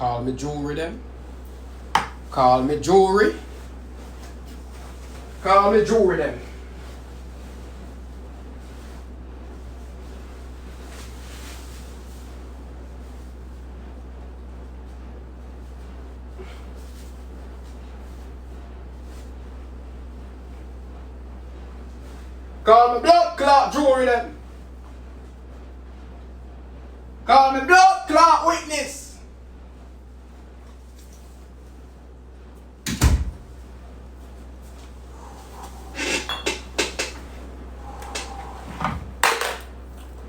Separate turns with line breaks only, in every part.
Call me jewelry them. Call me jewelry. Call me jewelry them. Call me blood clot jewelry them. Call me blood clot witness.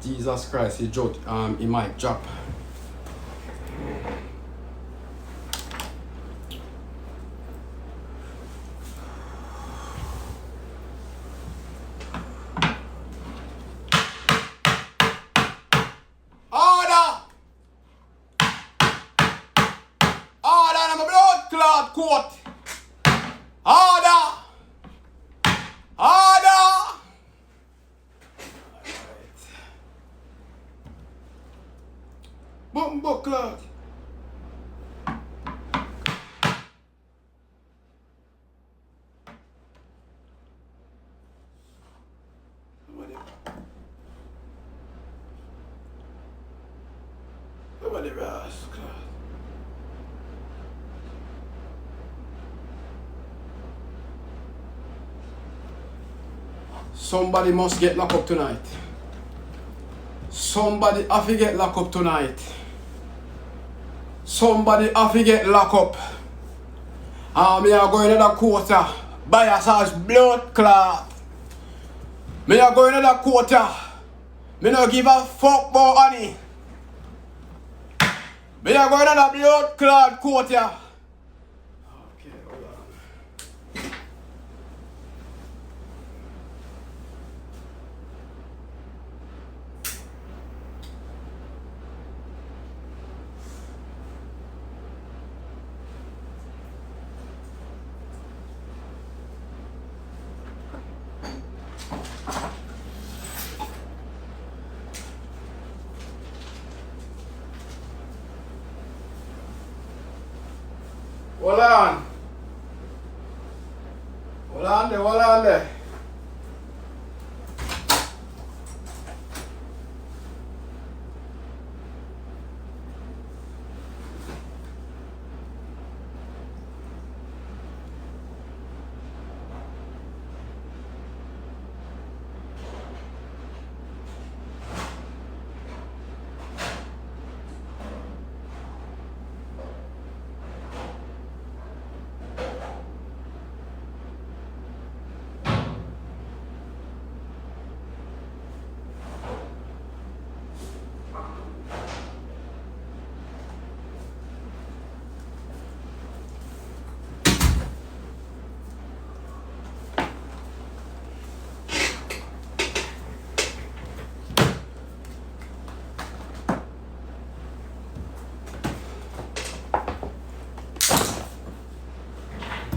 Jesus Christ, he might drop. Court. Order. Order. Boom, book clock. Somebody rascal. Somebody must get locked up tonight. Somebody have to get locked up tonight. Somebody have to get locked up. Me are going to the quarter. Bias has blood clot. Me are going to the quarter. Me no give a fuck about honey. Me are going to the blood clot quarter. Hold on. Hold on there, hold on there.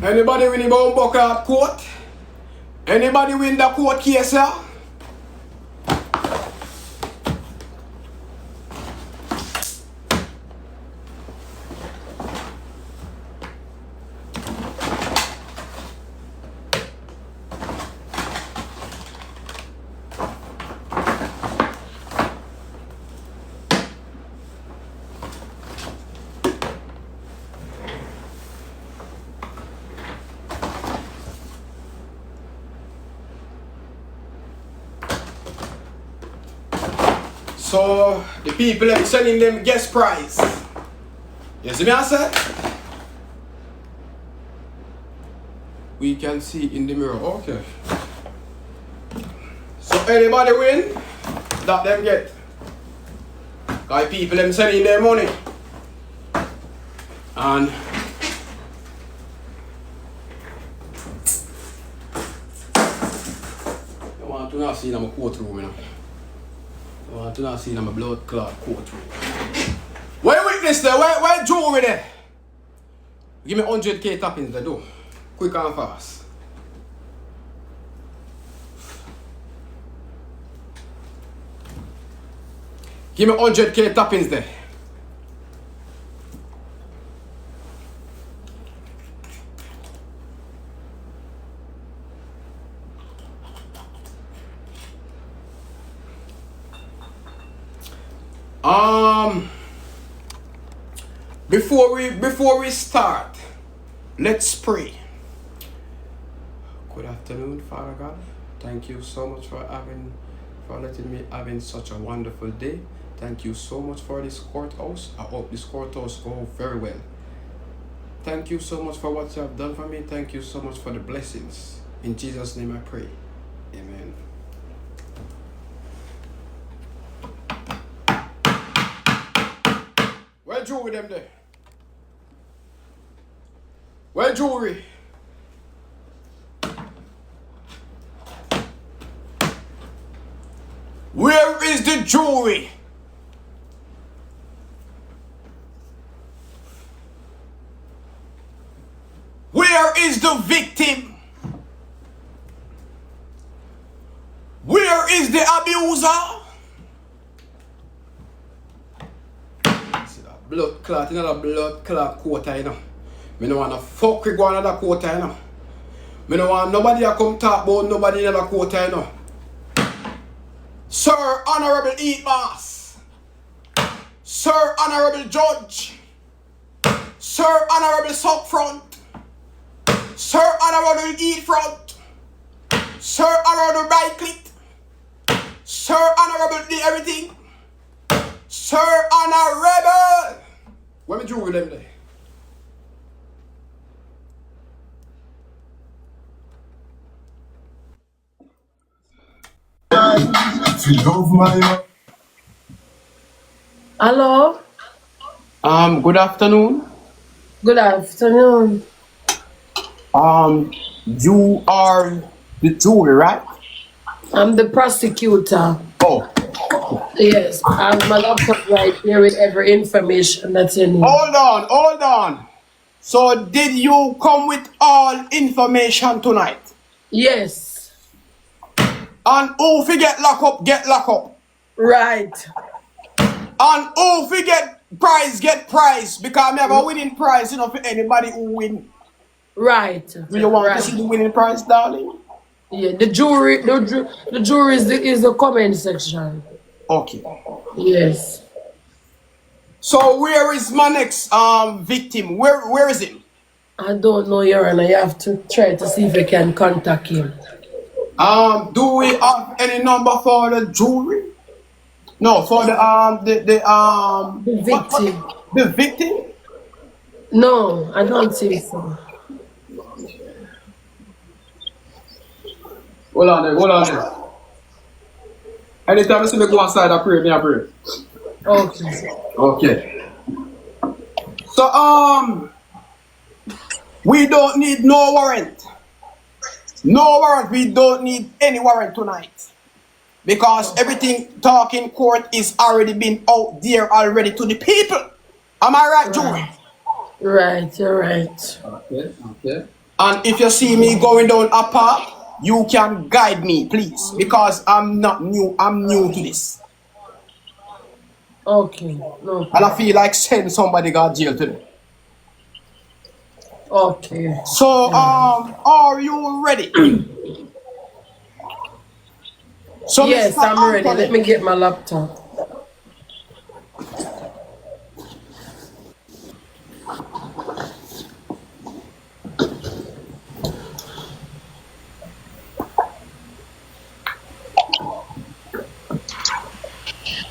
Anybody win the Buckard court? Anybody win the court case, sir? So the people are selling them guest price. You see me I say? We can see in the mirror. Okay. So anybody win, that them get. Cause people them selling their money. And you want to not see in my courtroom, you know. I want to not see in my blood clot courtroom. Where witness there? Where jewelry there? Give me 100k tappings there, do. Quick and fast. Give me 100k tappings there. Before we start, let's pray. Good afternoon, Father God. Thank you so much for letting me having such a wonderful day. Thank you so much for this courthouse. I hope this courthouse go very well. Thank you so much for what you have done for me. Thank you so much for the blessings. In Jesus' name I pray. Amen. Where jewelry them there? Where jewelry? Where is the jewelry? Where is the victim? Where is the abuser? See that blood clot, you know that blood clot quota, you know. Me no wanna fuck with one another quota, you know. Me no want nobody to come talk about nobody in another quota, you know. Sir Honorable Eat Boss, Sir Honorable Judge, Sir Honorable Suck Front, Sir Honorable Eat Front, Sir Honorable Right Click, Sir Honorable the Everything, Sir Honorable. What me do with them there?
Hello.
Good afternoon.
Good afternoon.
You are the jury, right?
I'm the prosecutor.
Oh.
Yes, I have my laptop right here with every information that's in it.
Hold on. So did you come with all information tonight?
Yes.
And who fi get lock up.
Right.
And who fi get prize, because I have a winning prize, you know, for anybody who win.
Right.
Do you want to see the winning prize, darling?
Yeah, the jury is the comment section.
Okay.
Yes.
So where is my next victim? Where is he?
I don't know, Your Honor. You have to try to see if you can contact him.
Do we have any number for the jury? No, for the
victim.
The victim?
No, I don't think so.
Hold on there. Anytime you see me go outside, I pray. Okay. So we don't need no warrant. No warrant. We don't need any warrant tonight. Because everything talk in court is already been out there already to the people. Am I right, Joey?
Right, you're right.
Okay. And if you see me going down a path, you can guide me, please. Because I'm not new. I'm new to this.
Okay. No.
And I feel like send somebody got jail today.
Okay.
So, are you ready? So
yes, I'm ready. Let me get my laptop.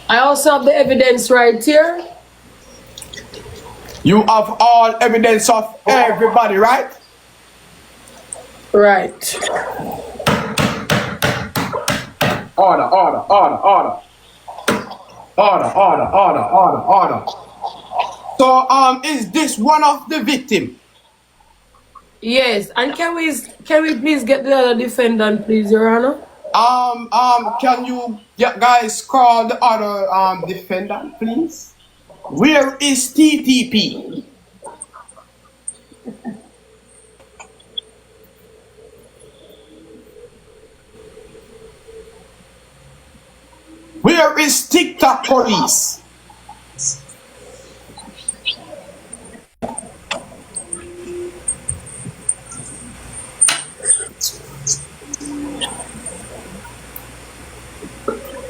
I also have the evidence right here.
You have all evidence of everybody, right?
Right.
Order. So, is this one of the victim?
Yes, and can we please get the other defendant, please, Your Honor?
Can you guys call the other defendant, please? Where is TTP? Where is TikTok police?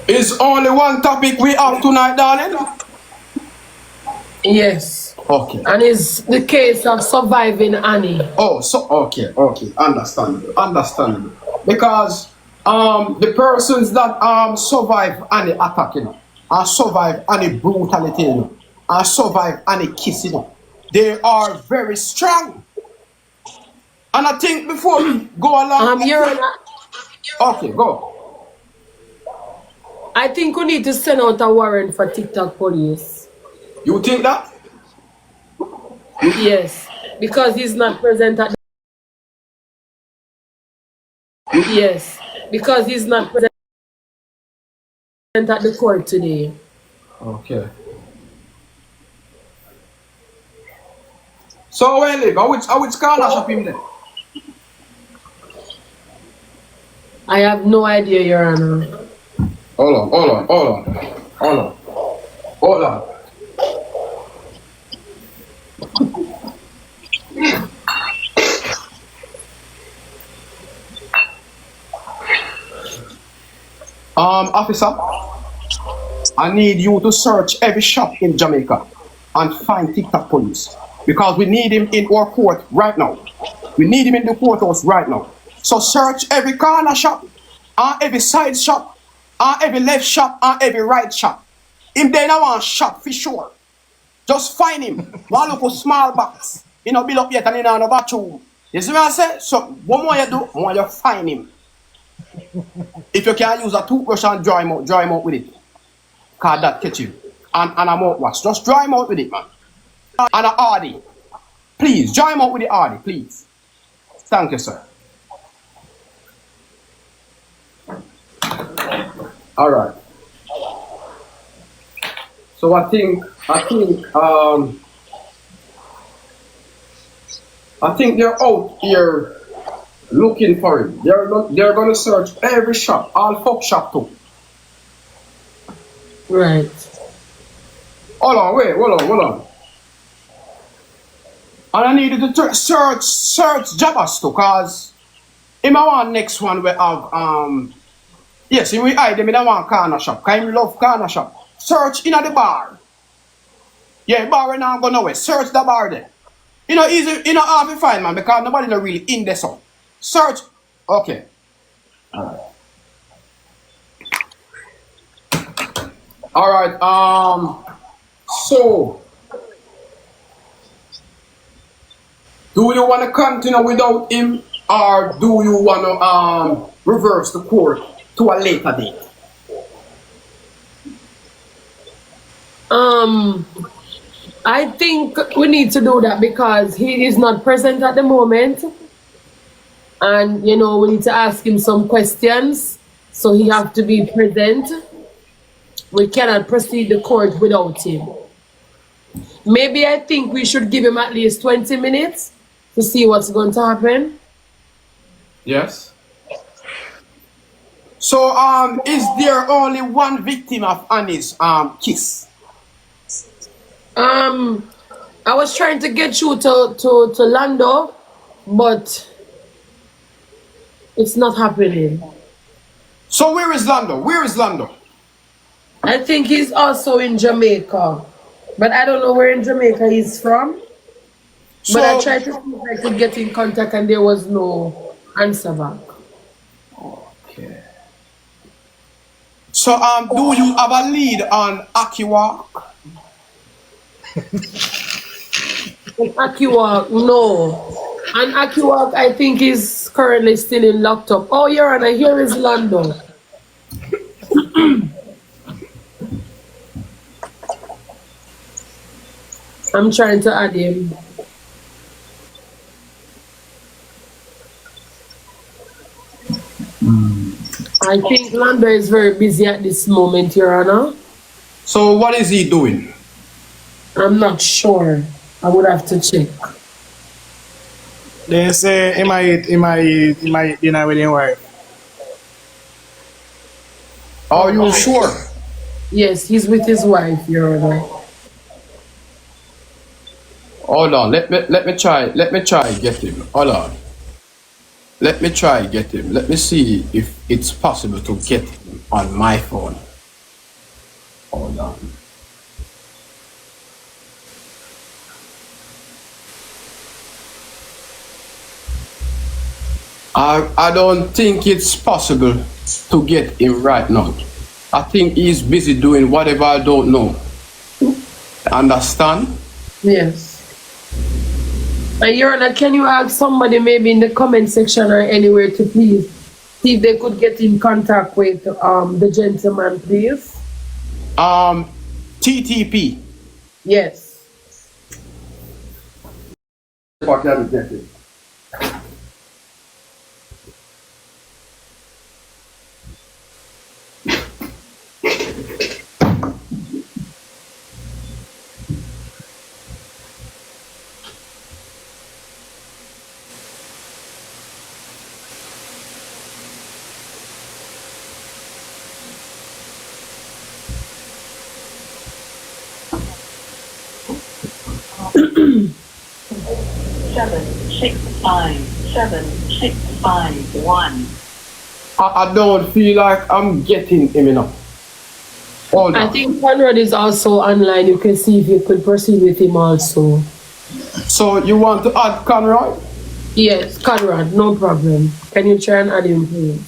It's only one topic we have tonight, darling.
Yes.
Okay.
And it's the case of surviving Annie.
Oh, so okay, understandable. Because the persons that survive any attack, and survive any brutality, and survive any kiss, they are very strong. And I think before we go along,
Your Honor,
okay, go.
I think we need to send out a warrant for TikTok police.
You think that?
Yes, because he's not present at yes, because he's not present at the court today.
Okay. So where live? Which corner shop him then?
I have no idea, Your Honor.
Hold on. Officer, I need you to search every shop in Jamaica and find TikTok police because we need him in our court right now. We need him in the courthouse right now. So search every corner shop, and every side shop, and every left shop, and every right shop. Him there now one shop for sure. Just find him. One look small box. You know, build up yet and in another bathroom. You see what I say? So what more you do? More you find him. If you can use a toothbrush and dry him out with it. Cause that catch him. And a mouthwash. Just dry him out with it, man. And a hardy. Please, dry him out with the hardy, please. Thank you, sir. Alright. So I think they're out here looking for him. They're gonna search every shop, all fuck shop too.
Right.
Hold on. And I needed to search Jabas too, cause in my one next one we have yes, we hide them in a one corner shop. Cause we love corner shop. Search in the bar. Yeah, bar right now go nowhere. Search the bar there. You know, easy, you know, hard to find, man, because nobody not really in there, so. Search. Okay. Alright. Alright, so. Do you want to continue without him, or do you want to reverse the court to a later date?
I think we need to do that because he is not present at the moment. And, you know, we need to ask him some questions. So he have to be present. We cannot proceed the court without him. Maybe I think we should give him at least 20 minutes to see what's going to happen.
Yes. So, is there only one victim of Annie's kiss?
I was trying to get you to Lando, but it's not happening.
So where is Lando?
I think he's also in Jamaica, but I don't know where in Jamaica he's from.
So,
but I tried to see if I could get in contact and there was no answer back.
Okay. So, do you have a lead on Akiwa?
Akiwak, no. And Akiwak, I think, is currently still in locked up. Oh, Your Honor, here is Lando. I'm trying to add him. I think Lando is very busy at this moment, Your Honor.
So what is he doing?
I'm not sure. I would have to check.
They say he might dinner with his wife.
Are you sure?
Yes, he's with his wife, Your Honor.
Hold on, let me try get him. Hold on. Let me try get him. Let me see if it's possible to get him on my phone. Hold on. I don't think it's possible to get him right now. I think he's busy doing whatever I don't know. Understand?
Yes. And Your Honor, can you ask somebody maybe in the comment section or anywhere to please see if they could get in contact with the gentleman, please?
TTP.
Yes.
If I can get it.
Seven six five 7651.
I don't feel like I'm getting him enough. Hold
I
on.
think Conrad is also online. You can see if you could proceed with him also.
So you want to add Conroy?
Yes, Conrad, no problem. Can you try and add him, please?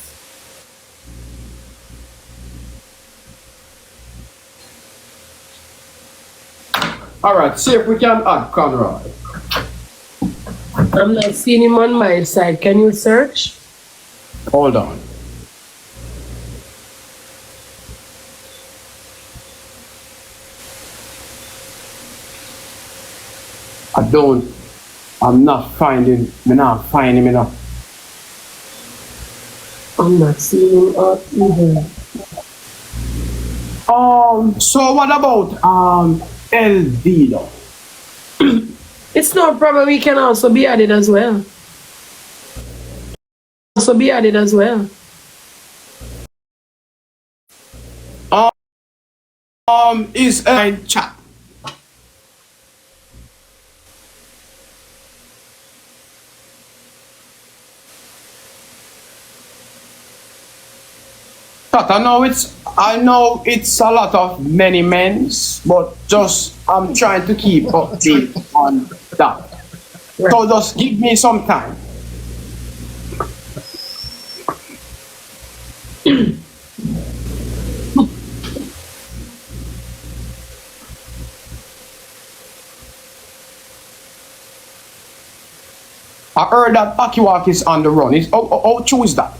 Alright, see if we can add Conroy.
I'm not seeing him on my side. Can you search?
Hold on. I'm not finding him enough.
I'm not seeing him out either.
So what about El Dino?
It's no problem. We can also be added as well.
Is in chat. But I know it's a lot of many men's, but just I'm trying to keep update on that.
Right.
So just give me some time. I heard that Akiwak is on the run. How true is that?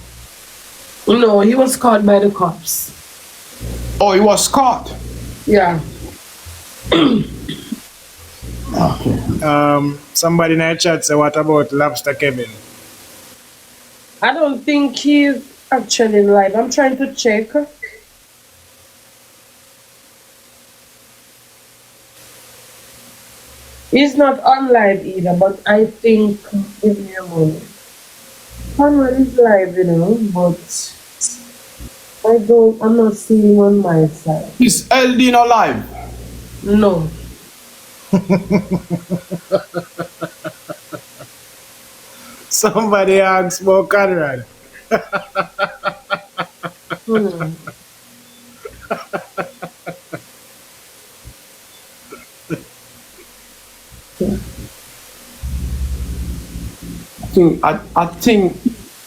No, he was caught by the cops.
Oh, he was caught.
Yeah.
Somebody in the chat say, what about Lobster Kevin?
I don't think he's actually live. I'm trying to check. He's not on live either, but I think, give me a moment. Conrad is live, but I'm not seeing him on my side.
Is El Dino live?
No.
Somebody asks about Conrad.
Hmm.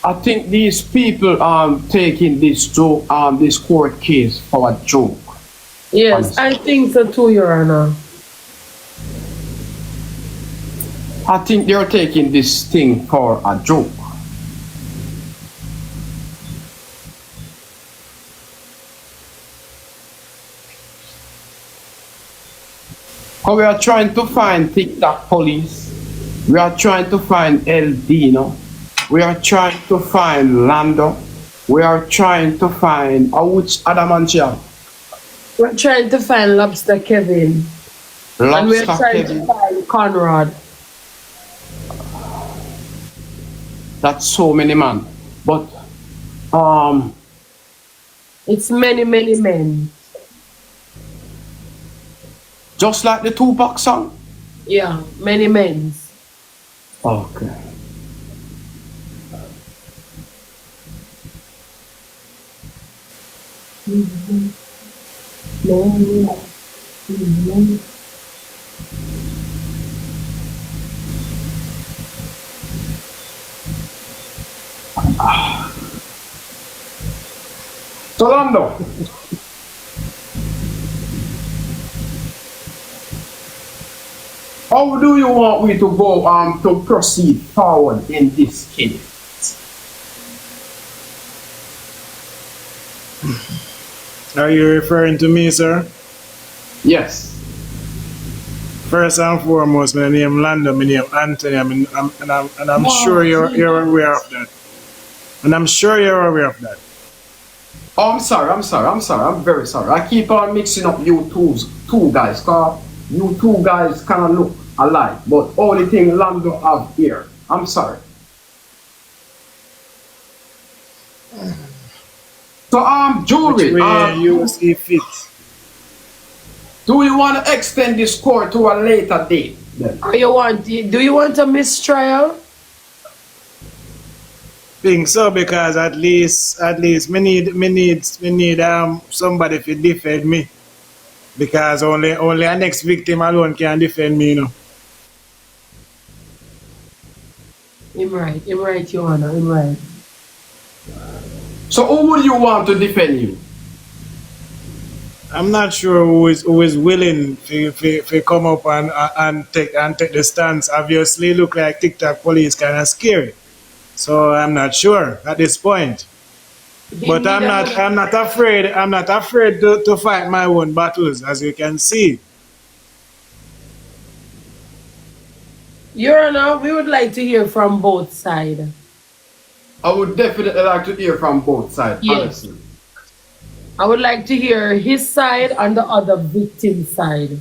I think these people taking this joke this court case for a joke.
Yes, I think so too, Your Honor.
I think they're taking this thing for a joke. Because we are trying to find TikTok police. We are trying to find El Dino. We are trying to find Lando. We are trying to find which other man she have?
We're trying to find Lobster Kevin. And we're
Lobster
trying
Kevin.
to find Conrad.
That's so many man. But
It's many, many men.
just like the Tupac song.
Yeah, many men.
Okay. Solando. How do you want me to go to proceed forward in this case?
Are you referring to me, sir?
Yes.
First and foremost, my name Lando, my name Anthony, and I'm sure you're aware of that. And I'm sure you're aware of that.
Oh, I'm sorry. I'm very sorry. I keep on mixing up you two guys, cause you two guys kind of look alike, but only thing Lando have here. I'm sorry. So Jewelry,
Which way you see fit?
do you want to extend this court to a later date? Then?
Do you want a mistrial?
Think so, because at least me need somebody to defend me, because only a next victim alone can defend me, you know.
Him right, Your Honor, him right.
So who would you want to defend you?
I'm not sure who is willing to come up and take the stance. Obviously, look like TikTok police kind of scary, so I'm not sure at this point. But I'm not afraid. I'm not afraid to fight my own battles, as you can see.
Your Honor, we would like to hear from both sides.
I would definitely like to hear from both sides,
Yes.
honestly.
I would like to hear his side and the other victim side.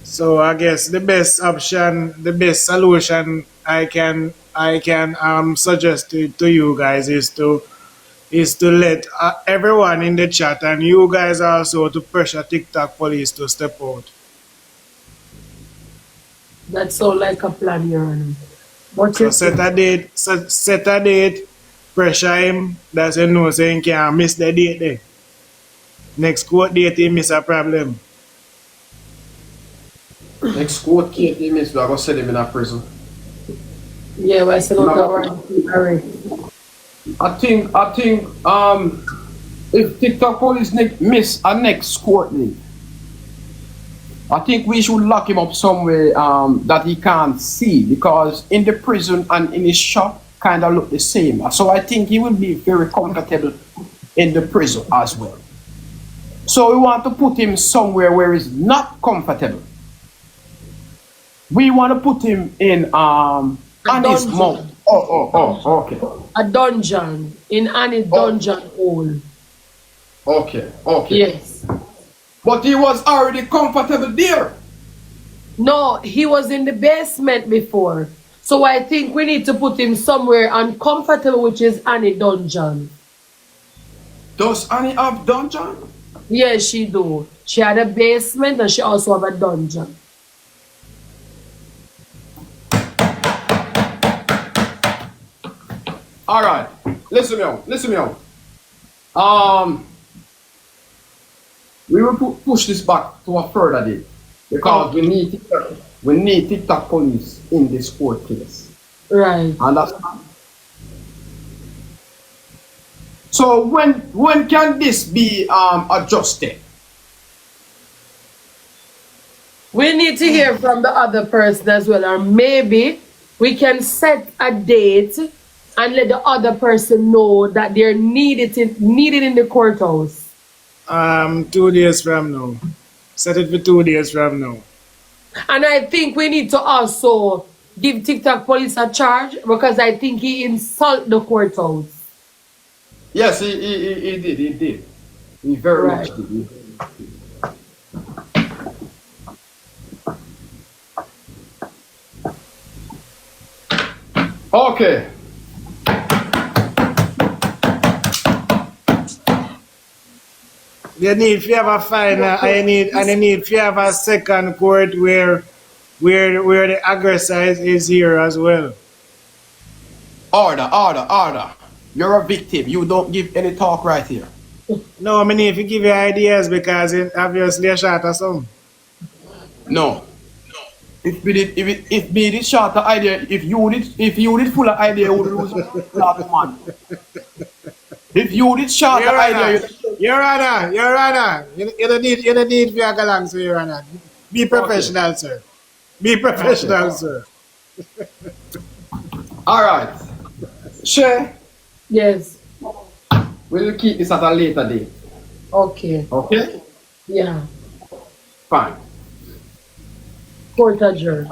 So I guess the best option, the best solution I can suggest to you guys is to let everyone in the chat, and you guys also, to pressure TikTok police to step out.
That sounds like a plan, Your Honor. What
So
you
set a date, pressure him, that's a no, so he can't miss the date there. Next court date he miss a problem.
Next court case, he means we are going to send him in a prison.
Yeah, well, I said
No.
already.
I think if TikTok police miss a next court date, I think we should lock him up somewhere that he can't see, because in the prison and in his shop kind of look the same. So I think he will be very comfortable in the prison as well. So we want to put him somewhere where he's not comfortable. We want to put him in on his
dungeon.
mouth. Oh, okay.
A dungeon. In any dungeon hole.
Okay.
Yes.
But he was already comfortable there.
No, he was in the basement before. So I think we need to put him somewhere uncomfortable, which is Annie dungeon.
Does Annie have dungeon?
Yes, she do. She had a basement and she also have a dungeon.
All right. Listen me out. We will push this back to a further date, because we need TikTok police in this court case.
Right.
Understand? So when can this be adjusted?
We need to hear from the other person as well, or maybe we can set a date and let the other person know that they're needed in the courthouse.
2 days from now. Set it for 2 days from now.
And I think we need to also give TikTok police a charge, because I think he insulted the courthouse.
Yes, he did. He very much did. Okay.
You need to have a final, I need to have a second court where the aggressor is here as well.
Order. You're a victim. You don't give any talk right here.
No, I need to give you ideas, because it obviously a shot or something.
No. if me did short the idea, if you did full of idea, you would lose that man. If you did short the idea,
Your Honor, you don't need to go along, so Your Honor. Be professional, sir. Be professional, sir.
alright. Shay,
Yes.
we'll keep this at a later date.
Okay.
Okay?
Yeah.
Fine.
Court adjourned.